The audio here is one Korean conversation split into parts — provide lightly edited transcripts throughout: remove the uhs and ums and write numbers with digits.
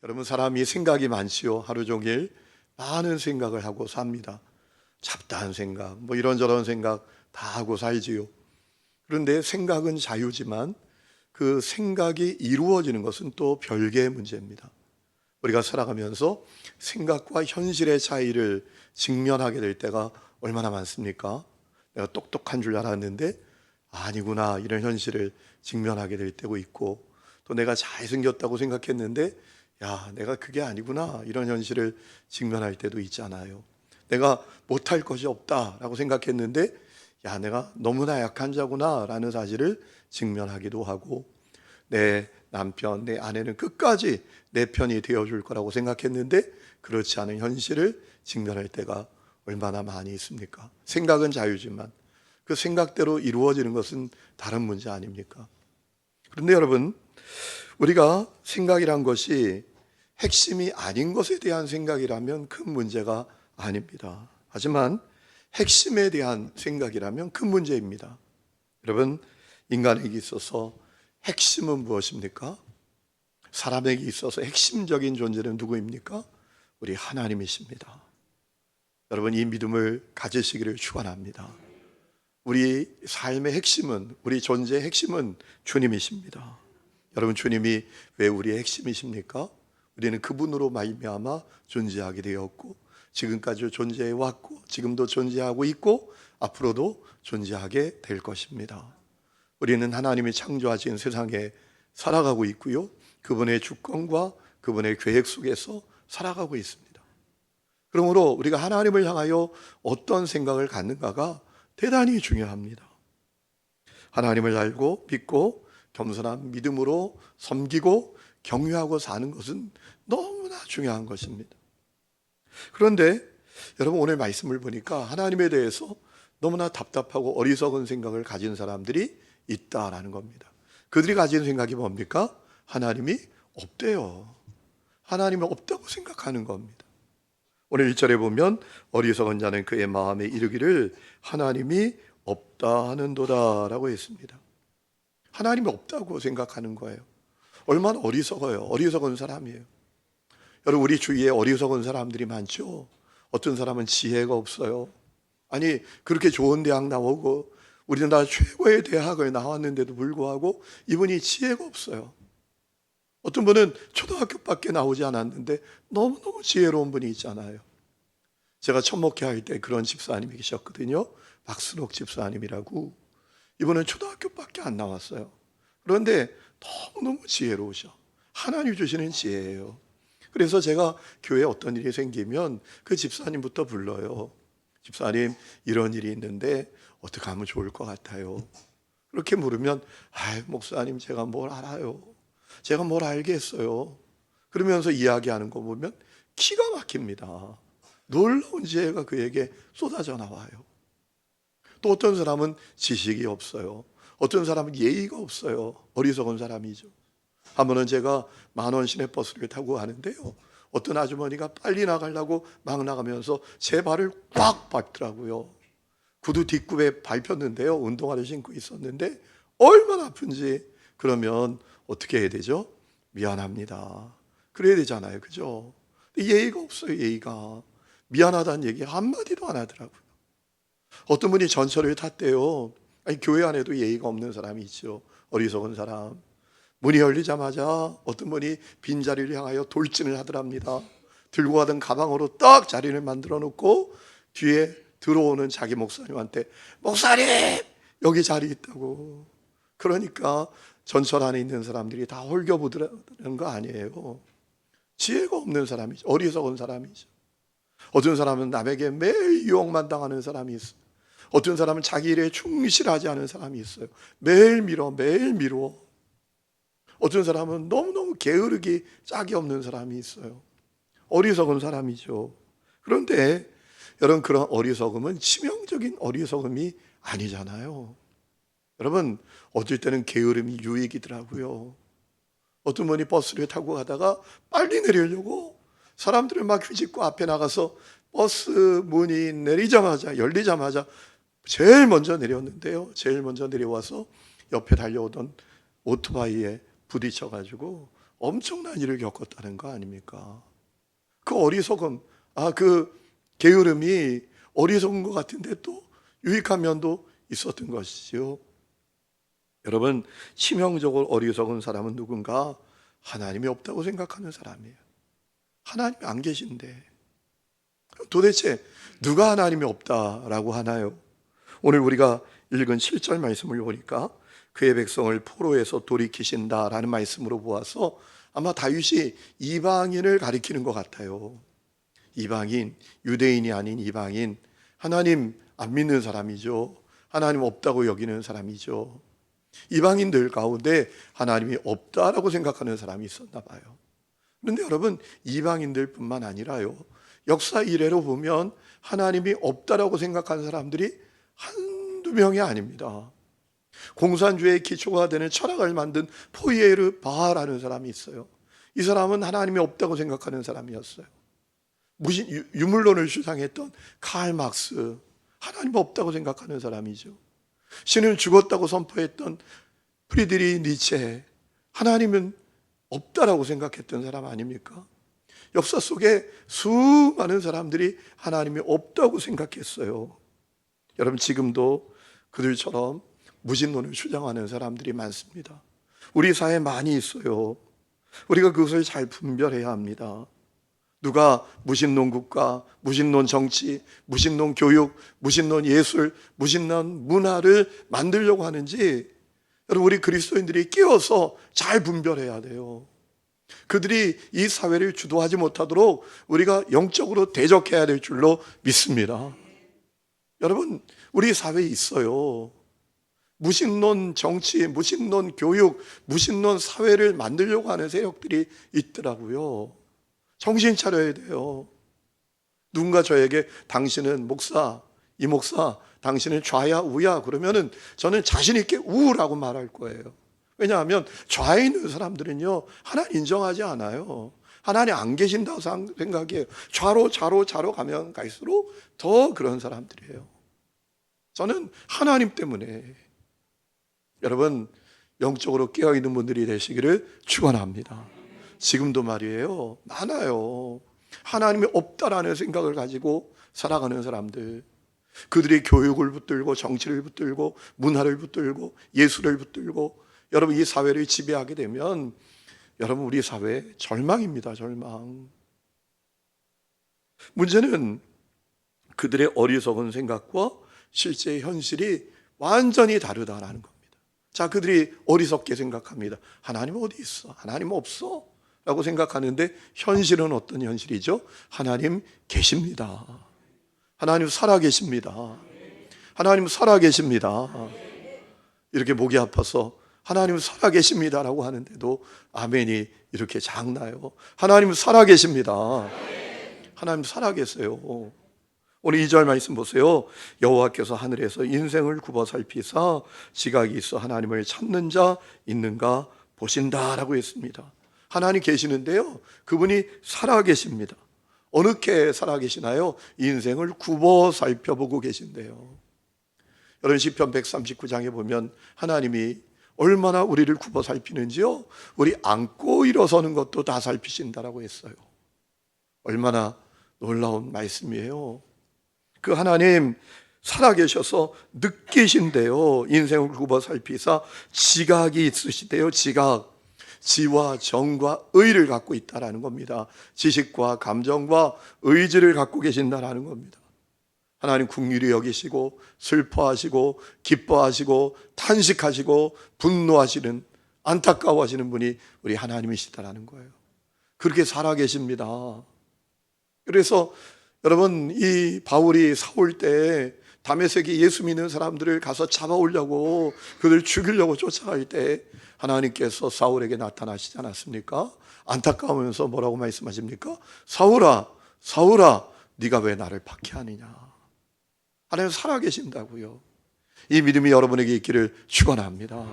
여러분, 사람이 생각이 많지요. 하루 종일 많은 생각을 하고 삽니다. 잡다한 생각, 뭐 이런저런 생각 다 하고 살지요. 그런데 생각은 자유지만 그 생각이 이루어지는 것은 또 별개의 문제입니다. 우리가 살아가면서 생각과 현실의 차이를 직면하게 될 때가 얼마나 많습니까? 내가 똑똑한 줄 알았는데 아니구나, 이런 현실을 직면하게 될 때도 있고, 또 내가 잘생겼다고 생각했는데 야, 내가 그게 아니구나, 이런 현실을 직면할 때도 있잖아요. 내가 못할 것이 없다라고 생각했는데 야, 내가 너무나 약한 자구나 라는 사실을 직면하기도 하고, 내 남편, 내 아내는 끝까지 내 편이 되어줄 거라고 생각했는데 그렇지 않은 현실을 직면할 때가 얼마나 많이 있습니까? 생각은 자유지만 그 생각대로 이루어지는 것은 다른 문제 아닙니까? 그런데 여러분, 우리가 생각이란 것이 핵심이 아닌 것에 대한 생각이라면 큰 문제가 아닙니다. 하지만 핵심에 대한 생각이라면 큰 문제입니다. 여러분, 인간에게 있어서 핵심은 무엇입니까? 사람에게 있어서 핵심적인 존재는 누구입니까? 우리 하나님이십니다. 여러분, 이 믿음을 가지시기를 축원합니다. 우리 삶의 핵심은, 우리 존재의 핵심은 주님이십니다. 여러분, 주님이 왜 우리의 핵심이십니까? 우리는 그분으로 말미암아 존재하게 되었고, 지금까지 존재해 왔고, 지금도 존재하고 있고, 앞으로도 존재하게 될 것입니다. 우리는 하나님이 창조하신 세상에 살아가고 있고요, 그분의 주권과 그분의 계획 속에서 살아가고 있습니다. 그러므로 우리가 하나님을 향하여 어떤 생각을 갖는가가 대단히 중요합니다. 하나님을 알고 믿고 겸손한 믿음으로 섬기고 경유하고 사는 것은 너무나 중요한 것입니다. 그런데 여러분, 오늘 말씀을 보니까 하나님에 대해서 너무나 답답하고 어리석은 생각을 가진 사람들이 있다라는 겁니다. 그들이 가진 생각이 뭡니까? 하나님이 없대요. 하나님이 없다고 생각하는 겁니다. 오늘 1절에 보면 어리석은 자는 그의 마음에 이르기를 하나님이 없다 하는도다 라고 했습니다. 하나님이 없다고 생각하는 거예요. 얼마나 어리석어요. 어리석은 사람이에요. 여러분, 우리 주위에 어리석은 사람들이 많죠. 어떤 사람은 지혜가 없어요. 아니, 그렇게 좋은 대학 나오고 우리나라 최고의 대학을 나왔는데도 불구하고 이분이 지혜가 없어요. 어떤 분은 초등학교밖에 나오지 않았는데 너무너무 지혜로운 분이 있잖아요. 제가 첫 목회할 때 그런 집사님이 계셨거든요. 박순옥 집사님이라고. 이분은 초등학교밖에 안 나왔어요. 그런데 너무너무 지혜로우셔. 하나님 주시는 지혜예요. 그래서 제가 교회에 어떤 일이 생기면 그 집사님부터 불러요. 집사님, 이런 일이 있는데 어떻게 하면 좋을 것 같아요? 그렇게 물으면 목사님, 제가 뭘 알아요? 제가 뭘 알겠어요? 그러면서 이야기하는 거 보면 기가 막힙니다. 놀라운 지혜가 그에게 쏟아져 나와요. 또 어떤 사람은 지식이 없어요. 어떤 사람은 예의가 없어요. 어리석은 사람이죠. 한 번은 제가 10,000원 시내버스를 타고 가는데요, 어떤 아주머니가 빨리 나가려고 막 나가면서 제 발을 꽉 밟더라고요. 구두 뒷굽에 밟혔는데요, 운동화를 신고 있었는데 얼마나 아픈지. 그러면 어떻게 해야 되죠? 미안합니다. 그래야 되잖아요, 그죠? 예의가 없어요. 예의가. 미안하다는 얘기 한마디도 안 하더라고요. 어떤 분이 전철을 탔대요. 아니, 교회 안에도 예의가 없는 사람이 있죠. 어리석은 사람. 문이 열리자마자 어떤 분이 빈자리를 향하여 돌진을 하더랍니다. 들고 가던 가방으로 딱 자리를 만들어 놓고 뒤에 들어오는 자기 목사님한테, 목사님, 여기 자리 있다고. 그러니까 전철 안에 있는 사람들이 다 홀겨보더라는 거 아니에요. 지혜가 없는 사람이죠. 어리석은 사람이죠. 어떤 사람은 남에게 매일 유혹만 당하는 사람이 있어요. 어떤 사람은 자기 일에 충실하지 않은 사람이 있어요. 매일 미뤄. 어떤 사람은 너무너무 게으르기 짝이 없는 사람이 있어요. 어리석은 사람이죠. 그런데 여러분, 그런 어리석음은 치명적인 어리석음이 아니잖아요. 여러분, 어떨 때는 게으름이 유익이더라고요. 어떤 분이 버스를 타고 가다가 빨리 내리려고 사람들을 막 휘짓고 앞에 나가서 버스 문이 열리자마자 제일 먼저 내렸는데요, 제일 먼저 내려와서 옆에 달려오던 오토바이에 부딪혀가지고 엄청난 일을 겪었다는 거 아닙니까? 그 어리석음, 그 게으름이 어리석은 것 같은데 또 유익한 면도 있었던 것이지요. 여러분, 치명적으로 어리석은 사람은 누군가? 하나님이 없다고 생각하는 사람이에요. 하나님이 안 계신데 도대체 누가 하나님이 없다라고 하나요? 오늘 우리가 읽은 7절 말씀을 보니까 그의 백성을 포로에서 돌이키신다라는 말씀으로 보아서 아마 다윗이 이방인을 가리키는 것 같아요. 이방인, 유대인이 아닌 이방인, 하나님 안 믿는 사람이죠. 하나님 없다고 여기는 사람이죠. 이방인들 가운데 하나님이 없다라고 생각하는 사람이 있었나 봐요. 그런데 여러분, 이방인들 뿐만 아니라요, 역사 이래로 보면 하나님이 없다라고 생각하는 사람들이 한두 명이 아닙니다. 공산주의의 기초가 되는 철학을 만든 포이에르 바하라는 사람이 있어요. 이 사람은 하나님이 없다고 생각하는 사람이었어요. 유물론을 주장했던 칼 막스, 하나님 없다고 생각하는 사람이죠. 신은 죽었다고 선포했던 프리드리 니체, 하나님은 없다라고 생각했던 사람 아닙니까? 역사 속에 수많은 사람들이 하나님이 없다고 생각했어요. 여러분, 지금도 그들처럼 무신론을 주장하는 사람들이 많습니다. 우리 사회에 많이 있어요. 우리가 그것을 잘 분별해야 합니다. 누가 무신론 국가, 무신론 정치, 무신론 교육, 무신론 예술, 무신론 문화를 만들려고 하는지 여러분, 우리 그리스도인들이 끼어서 잘 분별해야 돼요. 그들이 이 사회를 주도하지 못하도록 우리가 영적으로 대적해야 될 줄로 믿습니다. 여러분, 우리 사회에 있어요. 무신론 정치, 무신론 교육, 무신론 사회를 만들려고 하는 세력들이 있더라고요. 정신 차려야 돼요. 누군가 저에게 당신은 목사, 이 목사, 당신은 좌야 우야 그러면은 저는 자신 있게 우라고 말할 거예요. 왜냐하면 좌에 있는 사람들은요, 하나님 인정하지 않아요. 하나님 안 계신다고 생각해요. 좌로 가면 갈수록 더 그런 사람들이에요. 저는 하나님 때문에 여러분, 영적으로 깨어있는 분들이 되시기를 축원합니다. 지금도 말이에요, 많아요. 하나님이 없다라는 생각을 가지고 살아가는 사람들, 그들이 교육을 붙들고 정치를 붙들고 문화를 붙들고 예술을 붙들고 여러분, 이 사회를 지배하게 되면 여러분, 우리 사회 절망입니다. 절망. 문제는 그들의 어리석은 생각과 실제 현실이 완전히 다르다라는 겁니다. 자, 그들이 어리석게 생각합니다. 하나님 어디 있어? 하나님 없어? 라고 생각하는데 현실은 어떤 현실이죠? 하나님 계십니다. 하나님 살아계십니다. 하나님 살아계십니다. 이렇게 목이 아파서 하나님 살아계십니다라고 하는데도 아멘이 이렇게 작나요? 하나님 살아계십니다. 하나님 살아계세요. 오늘 2절 말씀 보세요. 여호와께서 하늘에서 인생을 굽어 살피사 지각이 있어 하나님을 찾는 자 있는가 보신다라고 했습니다. 하나님 계시는데요, 그분이 살아계십니다. 어느께 살아계시나요? 인생을 굽어 살펴보고 계신데요. 여러분, 시편 139장에 보면 하나님이 얼마나 우리를 굽어 살피는지요, 우리 앉고 일어서는 것도 다 살피신다라고 했어요. 얼마나 놀라운 말씀이에요. 그 하나님 살아계셔서 느끼신대요. 인생을 굽어 살피사 지각이 있으시대요. 지각, 지와 정과 의를 갖고 있다라는 겁니다. 지식과 감정과 의지를 갖고 계신다라는 겁니다. 하나님 긍휼히 여기시고 슬퍼하시고 기뻐하시고 탄식하시고 분노하시는, 안타까워하시는 분이 우리 하나님이시다라는 거예요. 그렇게 살아계십니다. 그래서 여러분, 이 바울이 사올 때 다메섹에 예수 믿는 사람들을 가서 잡아오려고, 그들 죽이려고 쫓아갈 때 하나님께서 사울에게 나타나시지 않았습니까? 안타까우면서 뭐라고 말씀하십니까? 사울아, 사울아, 네가 왜 나를 박해하느냐. 하나님 살아계신다고요. 이 믿음이 여러분에게 있기를 축원합니다.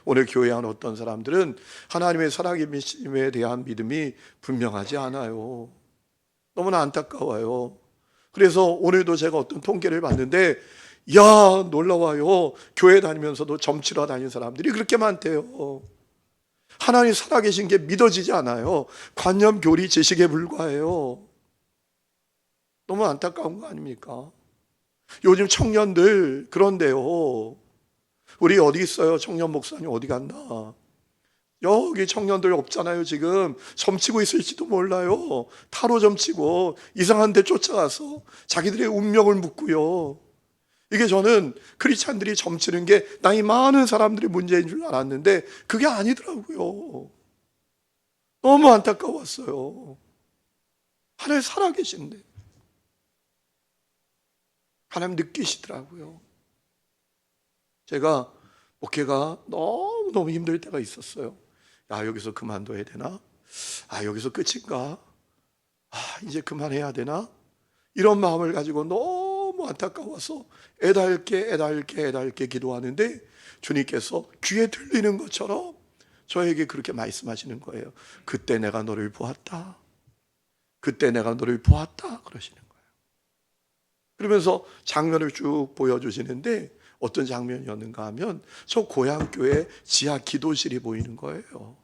오늘 교회에 한 어떤 사람들은 하나님의 살아계심에 대한 믿음이 분명하지 않아요. 너무나 안타까워요. 그래서 오늘도 제가 어떤 통계를 봤는데, 놀라워요. 교회 다니면서도 점치러 다니는 사람들이 그렇게 많대요. 하나님 살아계신 게 믿어지지 않아요. 관념, 교리, 지식에 불과해요. 너무 안타까운 거 아닙니까? 요즘 청년들 그런데요. 우리 어디 있어요? 청년 목사님 어디 간다? 여기 청년들 없잖아요. 지금 점치고 있을지도 몰라요. 타로 점치고 이상한 데 쫓아가서 자기들의 운명을 묻고요. 이게 저는 크리스찬들이 점치는 게 나이 많은 사람들이 문제인 줄 알았는데 그게 아니더라고요. 너무 안타까웠어요. 하나님 살아계신데 하나님 느끼시더라고요. 제가 목회가 너무너무 힘들 때가 있었어요. 야, 여기서 그만둬야 되나? 아, 여기서 끝인가? 아, 이제 그만해야 되나? 이런 마음을 가지고 너무 안타까워서 애달게 기도하는데 주님께서 귀에 들리는 것처럼 저에게 그렇게 말씀하시는 거예요. 그때 내가 너를 보았다. 그때 내가 너를 보았다. 그러시는 거예요. 그러면서 장면을 쭉 보여주시는데 어떤 장면이었는가 하면 저 고향 교회 지하 기도실이 보이는 거예요.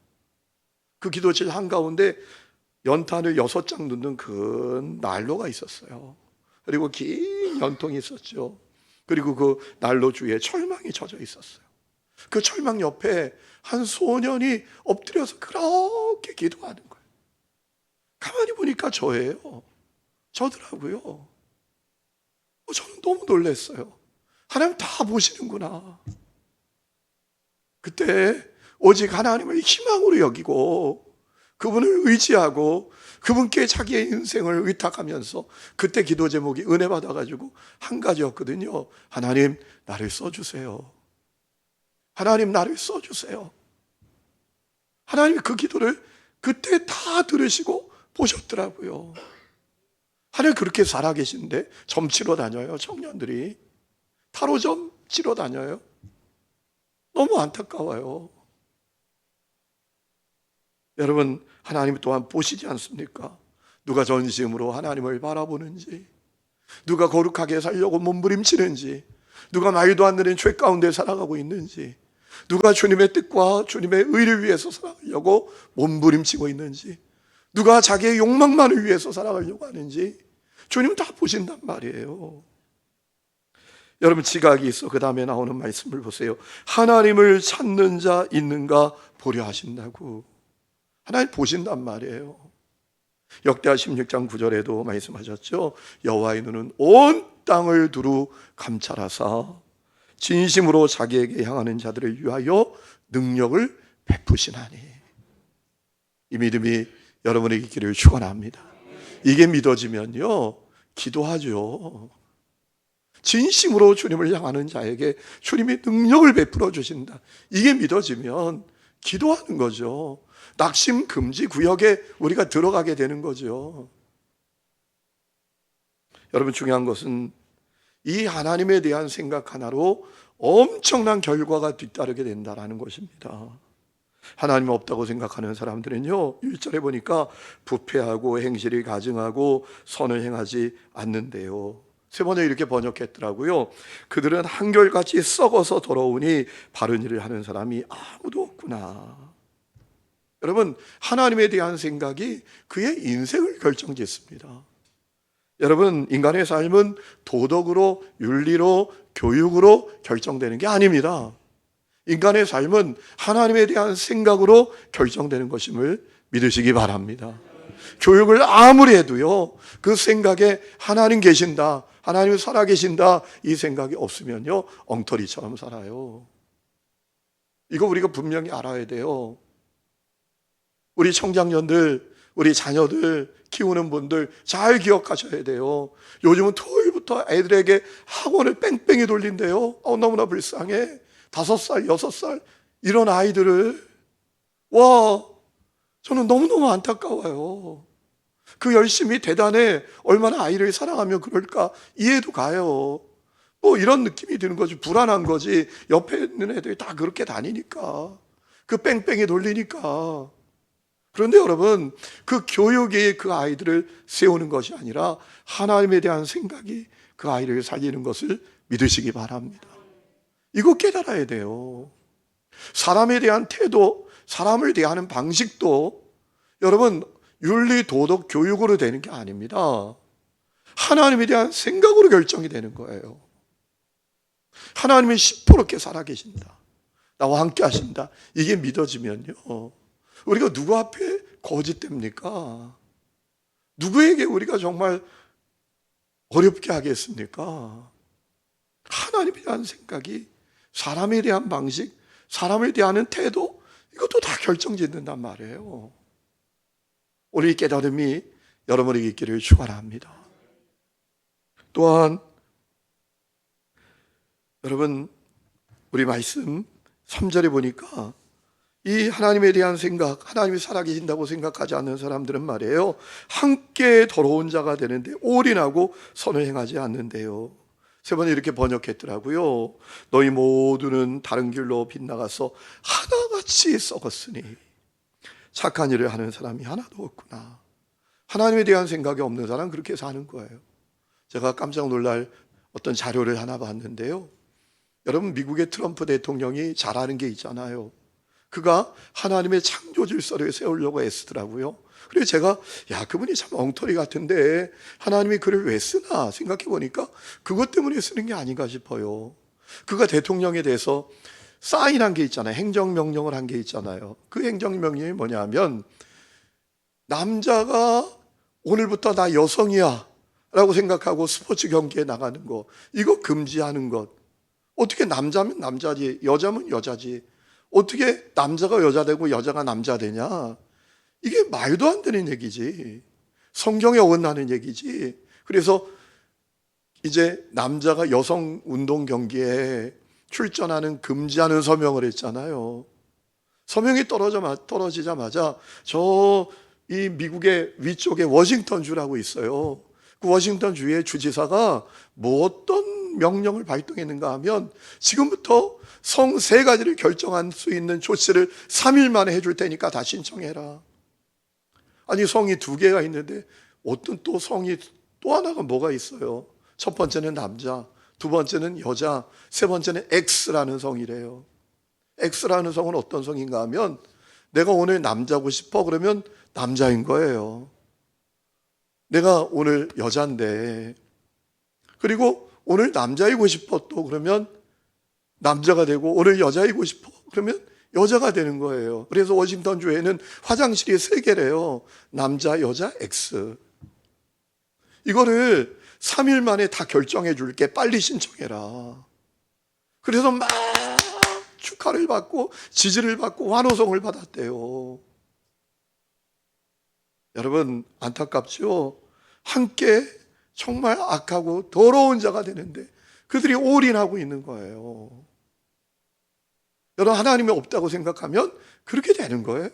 그 기도실 한가운데 연탄을 6장 넣는 큰 난로가 있었어요. 그리고 긴 연통이 있었죠. 그리고 그 난로 주위에 철망이 젖어 있었어요. 그 철망 옆에 한 소년이 엎드려서 그렇게 기도하는 거예요. 가만히 보니까 저예요. 저더라고요. 저는 너무 놀랐어요. 하나님 다 보시는구나. 그때 오직 하나님을 희망으로 여기고 그분을 의지하고 그분께 자기의 인생을 의탁하면서 그때 기도 제목이 은혜 받아가지고 한 가지였거든요. 하나님 나를 써주세요. 하나님 나를 써주세요. 하나님이 그 기도를 그때 다 들으시고 보셨더라고요. 하나님 그렇게 살아계신데 점 치러 다녀요. 청년들이 타로점 치러 다녀요. 너무 안타까워요. 여러분 하나님 또한 보시지 않습니까? 누가 전심으로 하나님을 바라보는지, 누가 거룩하게 살려고 몸부림치는지, 누가 말도 안 되는 죄 가운데 살아가고 있는지, 누가 주님의 뜻과 주님의 의를 위해서 살아가려고 몸부림치고 있는지, 누가 자기의 욕망만을 위해서 살아가려고 하는지 주님은 다 보신단 말이에요. 여러분 지각이 있어 그 다음에 나오는 말씀을 보세요. 하나님을 찾는 자 있는가 보려 하신다고. 하나님 보신단 말이에요. 역대하 16장 9절에도 말씀하셨죠. 여호와의 눈은 온 땅을 두루 감찰하사 진심으로 자기에게 향하는 자들을 위하여 능력을 베푸시나니. 이 믿음이 여러분에게 있기를 축원합니다. 이게 믿어지면요 기도하죠. 진심으로 주님을 향하는 자에게 주님이 능력을 베풀어 주신다. 이게 믿어지면 기도하는 거죠. 낙심 금지 구역에 우리가 들어가게 되는 거죠. 여러분 중요한 것은 이 하나님에 대한 생각 하나로 엄청난 결과가 뒤따르게 된다는 것입니다. 하나님 없다고 생각하는 사람들은요 1절에 보니까 부패하고 행실이 가증하고 선을 행하지 않는데요. 세 번에 이렇게 번역했더라고요. 그들은 한결같이 썩어서 더러우니 바른 일을 하는 사람이 아무도 없구나. 여러분 하나님에 대한 생각이 그의 인생을 결정짓습니다. 여러분 인간의 삶은 도덕으로, 윤리로, 교육으로 결정되는 게 아닙니다. 인간의 삶은 하나님에 대한 생각으로 결정되는 것임을 믿으시기 바랍니다. 교육을 아무리 해도요 그 생각에 하나님 계신다, 하나님 살아계신다 이 생각이 없으면요 엉터리처럼 살아요. 이거 우리가 분명히 알아야 돼요. 우리 청장년들, 우리 자녀들 키우는 분들 잘 기억하셔야 돼요. 요즘은 토요일부터 애들에게 학원을 뺑뺑이 돌린대요. 너무나 불쌍해. 5살, 6살 이런 아이들을 저는 너무너무 안타까워요. 그 열심이 대단해. 얼마나 아이를 사랑하면 그럴까 이해도 가요. 이런 느낌이 드는 거지. 불안한 거지. 옆에 있는 애들이 다 그렇게 다니니까, 그 뺑뺑이 돌리니까. 그런데 여러분 그 교육이 그 아이들을 세우는 것이 아니라 하나님에 대한 생각이 그 아이를 살리는 것을 믿으시기 바랍니다. 이거 깨달아야 돼요. 사람에 대한 태도, 사람을 대하는 방식도 여러분 윤리 도덕 교육으로 되는 게 아닙니다. 하나님에 대한 생각으로 결정이 되는 거예요. 하나님이 시퍼렇게 살아계신다, 나와 함께 하신다, 이게 믿어지면요, 우리가 누구 앞에 거짓됩니까? 누구에게 우리가 정말 어렵게 하겠습니까? 하나님에 대한 생각이, 사람에 대한 방식, 사람을 대하는 태도, 이것도 다 결정짓는단 말이에요. 오늘 이 깨달음이 여러분에게 있기를 축원합니다. 또한 여러분, 우리 말씀 3절에 보니까 이 하나님에 대한 생각, 하나님이 살아계신다고 생각하지 않는 사람들은 말이에요, 함께 더러운 자가 되는데 올인하고 선을 행하지 않는데요. 세 번에 이렇게 번역했더라고요. 너희 모두는 다른 길로 빗나가서 하나같이 썩었으니 착한 일을 하는 사람이 하나도 없구나. 하나님에 대한 생각이 없는 사람은 그렇게 사는 거예요. 제가 깜짝 놀랄 어떤 자료를 하나 봤는데요, 여러분, 미국의 트럼프 대통령이 잘하는 게 있잖아요. 그가 하나님의 창조 질서를 세우려고 애쓰더라고요. 그래서 제가 그분이 참 엉터리 같은데 하나님이 그를 왜 쓰나 생각해 보니까 그것 때문에 쓰는 게 아닌가 싶어요. 그가 대통령에 대해서 사인한 게 있잖아요. 행정명령을 한 게 있잖아요. 그 행정명령이 뭐냐면, 남자가 오늘부터 나 여성이야 라고 생각하고 스포츠 경기에 나가는 거, 이거 금지하는 것. 어떻게 남자면 남자지, 여자면 여자지, 어떻게 남자가 여자 되고 여자가 남자 되냐? 이게 말도 안 되는 얘기지. 성경에 어긋나는 얘기지. 그래서 이제 남자가 여성 운동 경기에 출전하는 금지하는 서명을 했잖아요. 서명이 떨어지자마자 이 미국의 위쪽에 워싱턴주라고 있어요. 그 워싱턴주의 주지사가 뭐 어떤 명령을 발동했는가 하면, 지금부터 성 3가지를 결정할 수 있는 조치를 3일 만에 해줄 테니까 다 신청해라. 아니, 성이 2개가 있는데 어떤 또 성이 또 하나가 뭐가 있어요? 첫 번째는 남자, 두 번째는 여자, 세 번째는 X라는 성이래요. X라는 성은 어떤 성인가 하면, 내가 오늘 남자고 싶어 그러면 남자인 거예요. 내가 오늘 여잔데, 그리고 오늘 남자이고 싶어 또 그러면 남자가 되고, 오늘 여자이고 싶어 그러면 여자가 되는 거예요. 그래서 워싱턴 주에는 화장실이 3개래요. 남자, 여자, X. 이거를 3일 만에 다 결정해 줄게, 빨리 신청해라. 그래서 막 축하를 받고 지지를 받고 환호성을 받았대요. 여러분, 안타깝죠? 함께 정말 악하고 더러운 자가 되는데 그들이 올인하고 있는 거예요. 여러분, 하나님이 없다고 생각하면 그렇게 되는 거예요.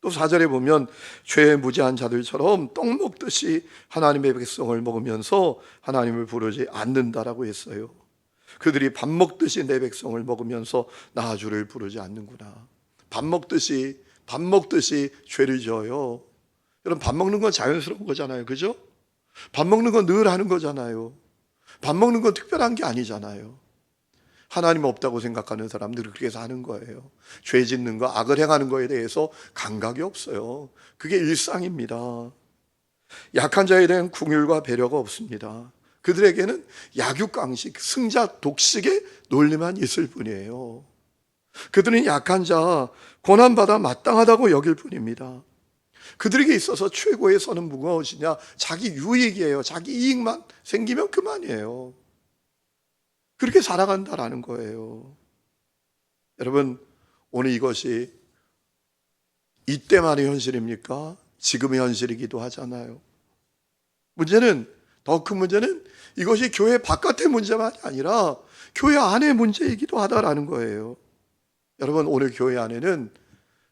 또 4절에 보면, 죄에 무지한 자들처럼 떡 먹듯이 하나님의 백성을 먹으면서 하나님을 부르지 않는다라고 했어요. 그들이 밥 먹듯이 내 백성을 먹으면서 나 주를 부르지 않는구나. 밥 먹듯이 죄를 지어요. 여러분, 밥 먹는 건 자연스러운 거잖아요. 그죠? 밥 먹는 건 늘 하는 거잖아요. 밥 먹는 건 특별한 게 아니잖아요. 하나님 없다고 생각하는 사람들은 그렇게 사는 거예요. 죄 짓는 거, 악을 행하는 거에 대해서 감각이 없어요. 그게 일상입니다. 약한 자에 대한 긍휼과 배려가 없습니다. 그들에게는 약육강식, 승자 독식의 논리만 있을 뿐이에요. 그들은 약한 자, 고난받아 마땅하다고 여길 뿐입니다. 그들에게 있어서 최고의 선은 무엇이냐? 자기 유익이에요. 자기 이익만 생기면 그만이에요. 그렇게 살아간다라는 거예요. 여러분, 오늘 이것이 이때만의 현실입니까? 지금의 현실이기도 하잖아요. 더 큰 문제는 이것이 교회 바깥의 문제만이 아니라 교회 안의 문제이기도 하다라는 거예요. 여러분, 오늘 교회 안에는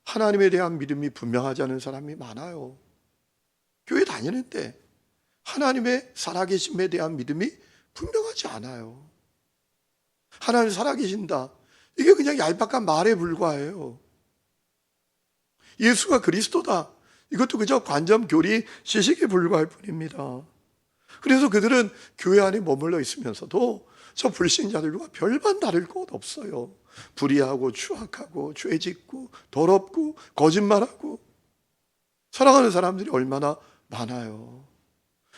하나님에 대한 믿음이 분명하지 않은 사람이 많아요. 교회 다니는데 하나님의 살아계심에 대한 믿음이 분명하지 않아요. 하나님 살아계신다, 이게 그냥 얄팍한 말에 불과해요. 예수가 그리스도다, 이것도 그저 관점 교리 지식에 불과할 뿐입니다. 그래서 그들은 교회 안에 머물러 있으면서도 저 불신자들과 별반 다를 것 없어요. 불의하고 추악하고 죄짓고 더럽고 거짓말하고 살아가는 사람들이 얼마나 많아요.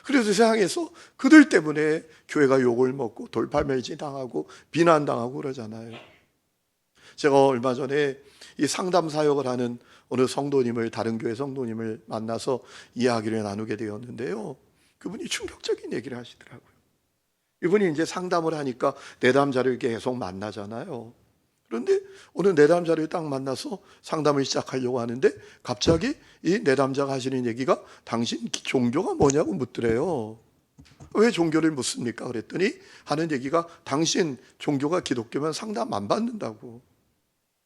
그래서 세상에서 그들 때문에 교회가 욕을 먹고 돌팔매질 당하고 비난당하고 그러잖아요. 제가 얼마 전에 이 상담 사역을 하는 어느 성도님을, 다른 교회 성도님을 만나서 이야기를 나누게 되었는데요. 그분이 충격적인 얘기를 하시더라고요. 이분이 이제 상담을 하니까 내담자를 계속 만나잖아요. 그런데 오늘 내담자를 딱 만나서 상담을 시작하려고 하는데 갑자기 이 내담자가 하시는 얘기가 당신 종교가 뭐냐고 묻더래요. 왜 종교를 묻습니까? 그랬더니 하는 얘기가 당신 종교가 기독교면 상담 안 받는다고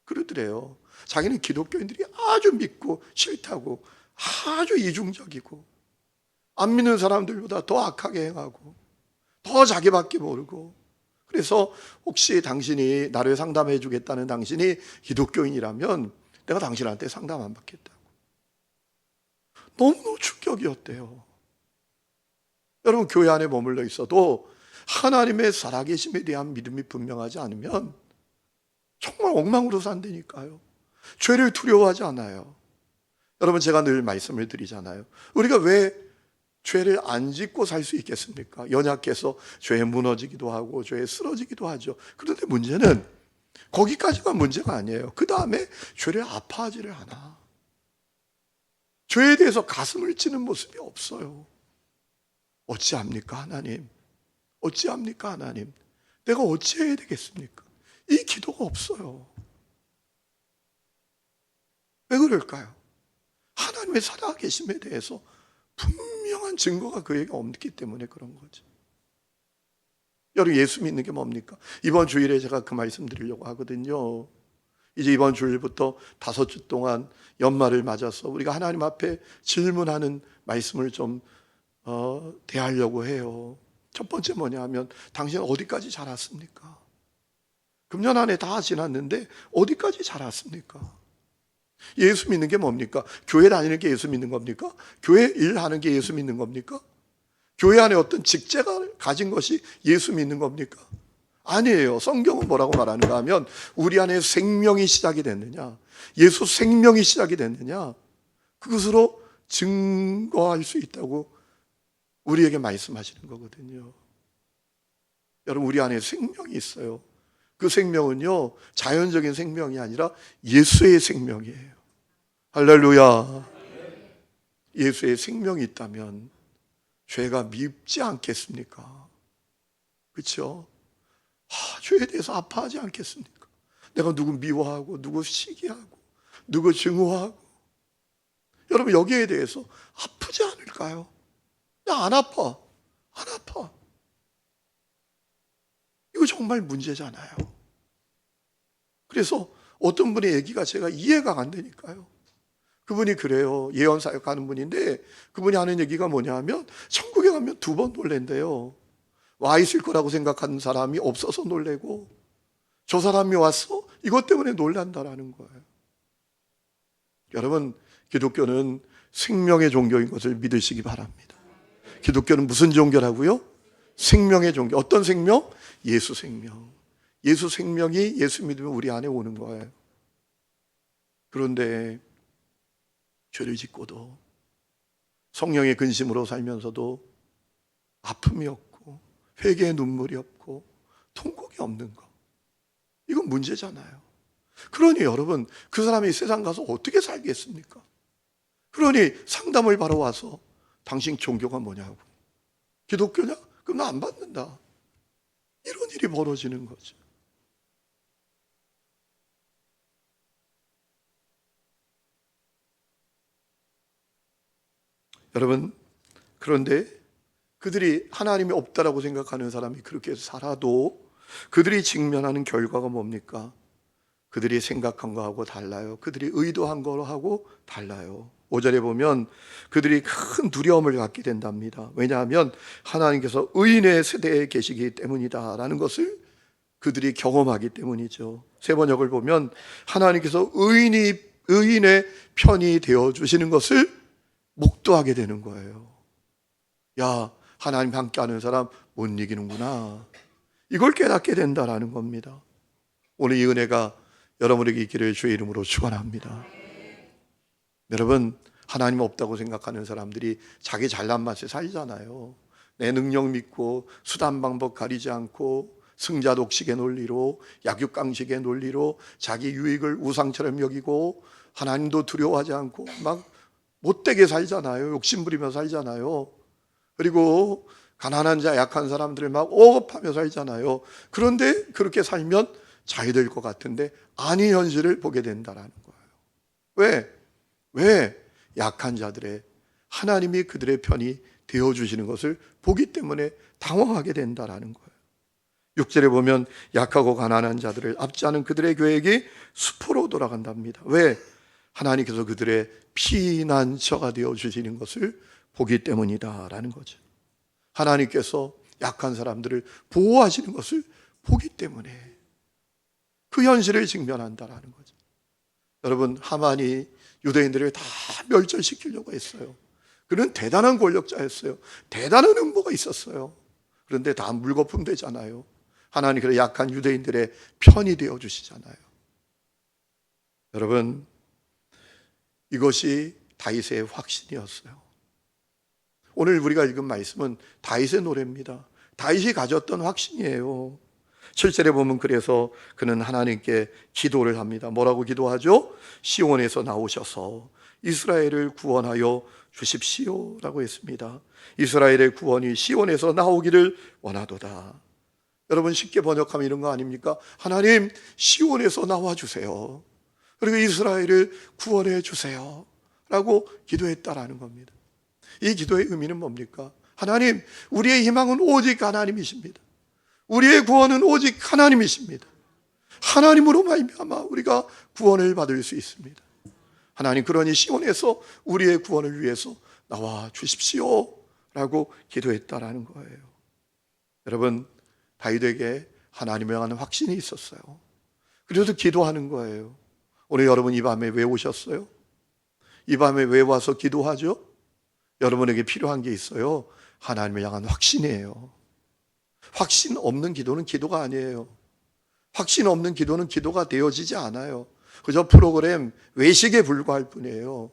그러더래요. 자기는 기독교인들이 아주 믿고 싫다고, 아주 이중적이고 안 믿는 사람들보다 더 악하게 행하고 더 자기밖에 모르고, 그래서 혹시 당신이 나를 상담해 주겠다는 당신이 기독교인이라면 내가 당신한테 상담 안 받겠다고. 너무 충격이었대요. 여러분, 교회 안에 머물러 있어도 하나님의 살아계심에 대한 믿음이 분명하지 않으면 정말 엉망으로 산다니까요. 죄를 두려워하지 않아요. 여러분, 제가 늘 말씀을 드리잖아요. 우리가 왜 죄를 안 짓고 살 수 있겠습니까? 연약해서 죄에 무너지기도 하고 죄에 쓰러지기도 하죠. 그런데 문제는 거기까지가 문제가 아니에요. 그 다음에 죄를 아파하지를 않아. 죄에 대해서 가슴을 치는 모습이 없어요. 어찌합니까, 하나님? 어찌합니까, 하나님? 내가 어찌해야 되겠습니까? 이 기도가 없어요. 왜 그럴까요? 하나님의 살아계심에 대해서 분명한 증거가 그에게 없기 때문에 그런 거죠. 여러분, 예수 믿는 게 뭡니까? 이번 주일에 제가 그 말씀 드리려고 하거든요. 이제 이번 주일부터 5주 동안 연말을 맞아서 우리가 하나님 앞에 질문하는 말씀을 좀 대하려고 해요. 첫 번째 뭐냐 하면, 당신 어디까지 자랐습니까? 금년 안에 다 지났는데 어디까지 자랐습니까? 예수 믿는 게 뭡니까? 교회 다니는 게 예수 믿는 겁니까? 교회 일하는 게 예수 믿는 겁니까? 교회 안에 어떤 직제가 가진 것이 예수 믿는 겁니까? 아니에요. 성경은 뭐라고 말하는가 하면, 우리 안에 생명이 시작이 됐느냐, 예수 생명이 시작이 됐느냐, 그것으로 증거할 수 있다고 우리에게 말씀하시는 거거든요. 여러분, 우리 안에 생명이 있어요. 그 생명은요, 자연적인 생명이 아니라 예수의 생명이에요. 할렐루야. 예수의 생명이 있다면 죄가 밉지 않겠습니까? 그렇죠? 죄에 대해서 아파하지 않겠습니까? 내가 누구 미워하고 누구 시기하고 누구 증오하고, 여러분, 여기에 대해서 아프지 않을까요? 나 안 아파. 안 아파. 이거 정말 문제잖아요. 그래서 어떤 분의 얘기가 제가 이해가 안 되니까요. 그분이 그래요. 예언사역 하는 분인데 그분이 하는 얘기가 뭐냐 하면, 천국에 가면 2번 놀랜대요. 와 있을 거라고 생각하는 사람이 없어서 놀래고, 저 사람이 왔어? 이것 때문에 놀란다라는 거예요. 여러분, 기독교는 생명의 종교인 것을 믿으시기 바랍니다. 기독교는 무슨 종교라고요? 생명의 종교. 어떤 생명? 예수 생명. 예수 생명이 예수 믿으면 우리 안에 오는 거예요. 그런데 죄를 짓고도 성령의 근심으로 살면서도 아픔이 없고 회개의 눈물이 없고 통곡이 없는 거, 이건 문제잖아요. 그러니 여러분, 그 사람이 세상 가서 어떻게 살겠습니까? 그러니 상담을 바로 와서 당신 종교가 뭐냐고, 기독교냐? 그럼 나 안 받는다. 이런 일이 벌어지는 거죠. 여러분, 그런데 그들이 하나님이 없다라고 생각하는 사람이 그렇게 살아도 그들이 직면하는 결과가 뭡니까? 그들이 생각한 거하고 달라요. 그들이 의도한 거하고 달라요. 5절에 보면 그들이 큰 두려움을 갖게 된답니다. 왜냐하면 하나님께서 의인의 세대에 계시기 때문이다 라는 것을 그들이 경험하기 때문이죠. 세 번역을 보면 하나님께서 의인의 편이 되어주시는 것을 목도하게 되는 거예요. 야, 하나님 함께하는 사람 못 이기는구나, 이걸 깨닫게 된다라는 겁니다. 오늘 이 은혜가 여러분에게 있기를 주의 이름으로 축원합니다. 여러분, 하나님 없다고 생각하는 사람들이 자기 잘난 맛에 살잖아요. 내 능력 믿고 수단 방법 가리지 않고 승자 독식의 논리로, 약육강식의 논리로 자기 유익을 우상처럼 여기고 하나님도 두려워하지 않고 막 못되게 살잖아요. 욕심부리며 살잖아요. 그리고 가난한 자, 약한 사람들을 막 억압하며 살잖아요. 그런데 그렇게 살면 잘 될 것 같은데 아닌 현실을 보게 된다는 거예요. 왜? 약한 자들의 하나님이 그들의 편이 되어주시는 것을 보기 때문에 당황하게 된다는 거예요. 6절에 보면 약하고 가난한 자들을 압제하는 그들의 계획이 수포로 돌아간답니다. 왜? 하나님께서 그들의 피난처가 되어주시는 것을 보기 때문이다라는 거죠. 하나님께서 약한 사람들을 보호하시는 것을 보기 때문에 그 현실을 직면한다라는 거죠. 여러분, 하만이 유대인들을 다 멸절시키려고 했어요. 그는 대단한 권력자였어요. 대단한 음모가 있었어요. 그런데 다 물거품 되잖아요. 하나님께서 약한 유대인들의 편이 되어 주시잖아요. 여러분, 이것이 다윗의 확신이었어요. 오늘 우리가 읽은 말씀은 다윗의 노래입니다. 다윗이 가졌던 확신이에요. 7절에 보면 그래서 그는 하나님께 기도를 합니다. 뭐라고 기도하죠? 시온에서 나오셔서 이스라엘을 구원하여 주십시오 라고 했습니다. 이스라엘의 구원이 시온에서 나오기를 원하도다. 여러분, 쉽게 번역하면 이런 거 아닙니까? 하나님, 시온에서 나와주세요. 그리고 이스라엘을 구원해 주세요 라고 기도했다라는 겁니다. 이 기도의 의미는 뭡니까? 하나님, 우리의 희망은 오직 하나님이십니다. 우리의 구원은 오직 하나님이십니다. 하나님으로 말미암아 우리가 구원을 받을 수 있습니다. 하나님, 그러니 시온에서 우리의 구원을 위해서 나와 주십시오 라고 기도했다라는 거예요. 여러분, 다윗에게 하나님에 관한 확신이 있었어요. 그래서 기도하는 거예요. 오늘 여러분 이 밤에 왜 오셨어요? 이 밤에 왜 와서 기도하죠? 여러분에게 필요한 게 있어요. 하나님을 향한 확신이에요. 확신 없는 기도는 기도가 아니에요. 확신 없는 기도는 기도가 되어지지 않아요. 그저 프로그램 외식에 불과할 뿐이에요.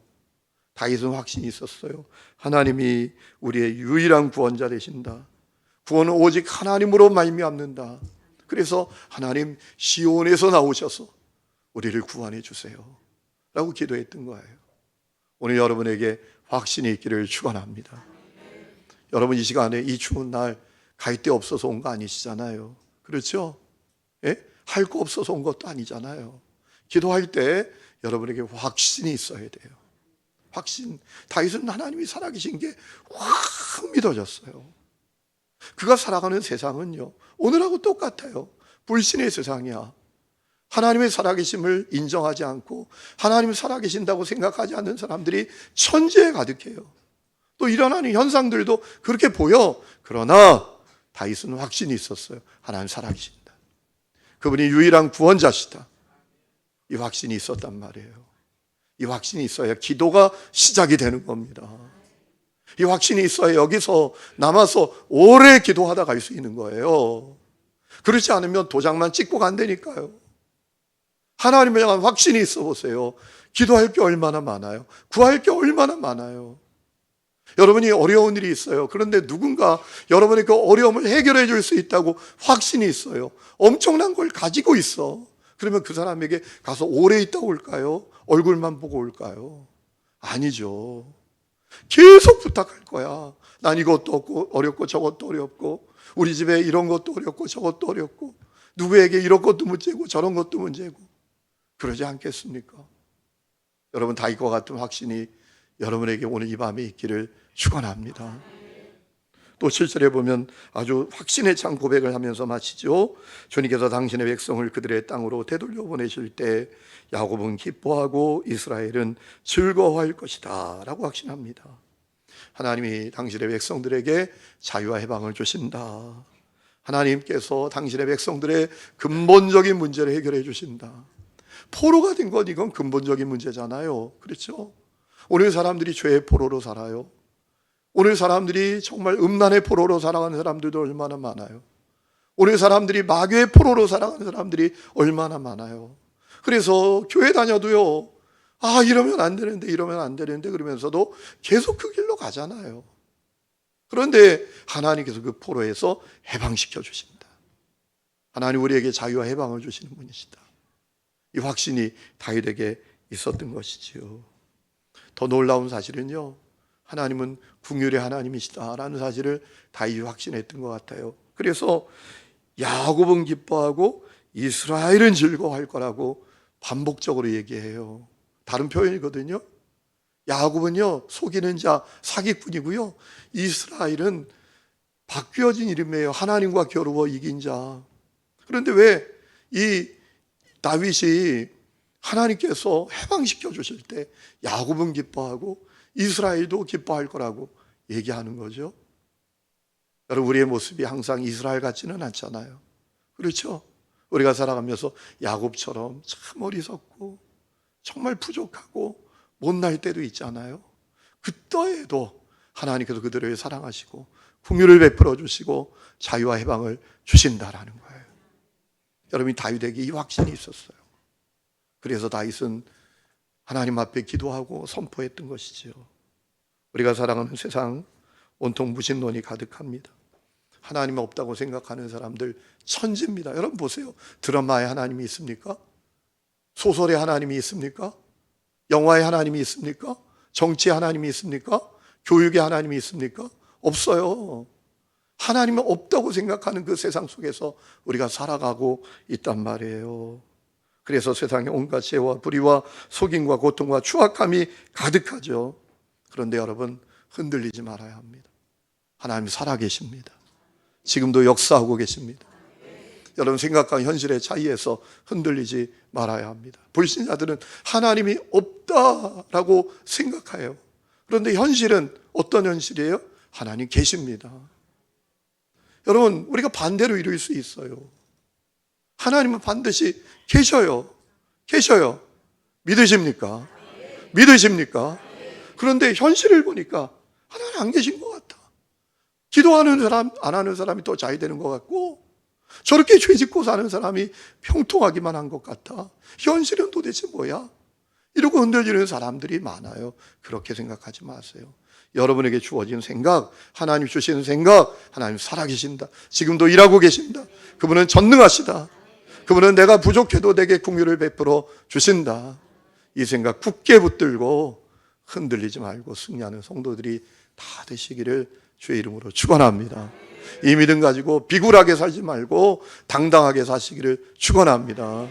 다윗은 확신이 있었어요. 하나님이 우리의 유일한 구원자 되신다. 구원은 오직 하나님으로 말미암는다. 그래서 하나님, 시온에서 나오셔서 우리를 구원해 주세요 라고 기도했던 거예요. 오늘 여러분에게 확신이 있기를 축원합니다. 여러분, 이 시간에 이 추운 날 갈 데 없어서 온 거 아니시잖아요. 그렇죠? 예? 할 거 없어서 온 것도 아니잖아요. 기도할 때 여러분에게 확신이 있어야 돼요. 확신. 다윗은 하나님이 살아계신 게 확 믿어졌어요. 그가 살아가는 세상은요, 오늘하고 똑같아요. 불신의 세상이야. 하나님의 살아계심을 인정하지 않고 하나님이 살아계신다고 생각하지 않는 사람들이 천지에 가득해요. 또 일어나는 현상들도 그렇게 보여. 그러나 다윗은 확신이 있었어요. 하나님 살아계신다. 그분이 유일한 구원자시다. 이 확신이 있었단 말이에요. 이 확신이 있어야 기도가 시작이 되는 겁니다. 이 확신이 있어야 여기서 남아서 오래 기도하다 갈 수 있는 거예요. 그렇지 않으면 도장만 찍고 간다니까요. 하나님을 향한 확신이 있어 보세요. 기도할 게 얼마나 많아요. 구할 게 얼마나 많아요. 여러분이 어려운 일이 있어요. 그런데 누군가 여러분의 그 어려움을 해결해 줄 수 있다고 확신이 있어요. 엄청난 걸 가지고 있어. 그러면 그 사람에게 가서 오래 있다 올까요? 얼굴만 보고 올까요? 아니죠. 계속 부탁할 거야. 난 이것도 없고 어렵고 저것도 어렵고 우리 집에 이런 것도 어렵고 저것도 어렵고 누구에게 이런 것도 문제고 저런 것도 문제고 그러지 않겠습니까? 여러분, 다윗과 같은 확신이 여러분에게 오늘 이 밤에 있기를 축원합니다. 또 7절에 보면 아주 확신에 찬 고백을 하면서 마치죠. 주님께서 당신의 백성을 그들의 땅으로 되돌려 보내실 때 야곱은 기뻐하고 이스라엘은 즐거워할 것이다 라고 확신합니다. 하나님이 당신의 백성들에게 자유와 해방을 주신다. 하나님께서 당신의 백성들의 근본적인 문제를 해결해 주신다. 포로가 된 건 이건 근본적인 문제잖아요. 그렇죠? 오늘 사람들이 죄의 포로로 살아요. 오늘 사람들이 정말 음란의 포로로 살아가는 사람들도 얼마나 많아요. 오늘 사람들이 마귀의 포로로 살아가는 사람들이 얼마나 많아요. 그래서 교회 다녀도요, 이러면 안 되는데, 이러면 안 되는데, 그러면서도 계속 그 길로 가잖아요. 그런데 하나님께서 그 포로에서 해방시켜 주신다. 하나님 우리에게 자유와 해방을 주시는 분이시다. 이 확신이 다윗에게 있었던 것이지요. 더 놀라운 사실은요, 하나님은 긍휼의 하나님이시다라는 사실을 다윗이 확신했던 것 같아요. 그래서 야곱은 기뻐하고 이스라엘은 즐거워할 거라고 반복적으로 얘기해요. 다른 표현이거든요. 야곱은요, 속이는 자, 사기꾼이고요. 이스라엘은 바뀌어진 이름이에요. 하나님과 겨루어 이긴 자. 그런데 왜 이 다윗이 하나님께서 해방시켜 주실 때 야곱은 기뻐하고 이스라엘도 기뻐할 거라고 얘기하는 거죠? 여러분, 우리의 모습이 항상 이스라엘 같지는 않잖아요. 그렇죠? 우리가 살아가면서 야곱처럼 참 어리석고 정말 부족하고 못날 때도 있잖아요. 그때에도 하나님께서 그들을 사랑하시고 긍휼을 베풀어 주시고 자유와 해방을 주신다라는 거예요. 여러분이 다윗에게 이 확신이 있었어요. 그래서 다윗은 하나님 앞에 기도하고 선포했던 것이죠. 우리가 살아가는 세상 온통 무신론이 가득합니다. 하나님 없다고 생각하는 사람들 천지입니다. 여러분 보세요. 드라마에 하나님이 있습니까? 소설에 하나님이 있습니까? 영화에 하나님이 있습니까? 정치에 하나님이 있습니까? 교육에 하나님이 있습니까? 없어요. 하나님은 없다고 생각하는 그 세상 속에서 우리가 살아가고 있단 말이에요. 그래서 세상에 온갖 죄와 불의와 속임과 고통과 추악함이 가득하죠. 그런데 여러분, 흔들리지 말아야 합니다. 하나님 살아계십니다. 지금도 역사하고 계십니다. 여러분, 생각과 현실의 차이에서 흔들리지 말아야 합니다. 불신자들은 하나님이 없다라고 생각해요. 그런데 현실은 어떤 현실이에요? 하나님 계십니다. 여러분, 우리가 반대로 이룰 수 있어요. 하나님은 반드시 계셔요. 믿으십니까? 믿으십니까? 그런데 현실을 보니까 하나님 안 계신 것 같아. 기도하는 사람, 안 하는 사람이 더 잘 되는 것 같고, 저렇게 죄 짓고 사는 사람이 평통하기만 한 것 같아. 현실은 도대체 뭐야? 이러고 흔들리는 사람들이 많아요. 그렇게 생각하지 마세요. 여러분에게 주어진 생각, 하나님 주시는 생각, 하나님 살아계신다. 지금도 일하고 계신다. 그분은 전능하시다. 그분은 내가 부족해도 내게 긍휼을 베풀어 주신다. 이 생각 굳게 붙들고 흔들리지 말고 승리하는 성도들이 다 되시기를 주의 이름으로 축원합니다. 이 믿음 가지고 비굴하게 살지 말고 당당하게 사시기를 축원합니다.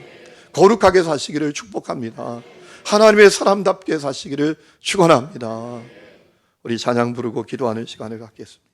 거룩하게 사시기를 축복합니다. 하나님의 사람답게 사시기를 축원합니다. 우리 찬양 부르고 기도하는 시간을 갖겠습니다.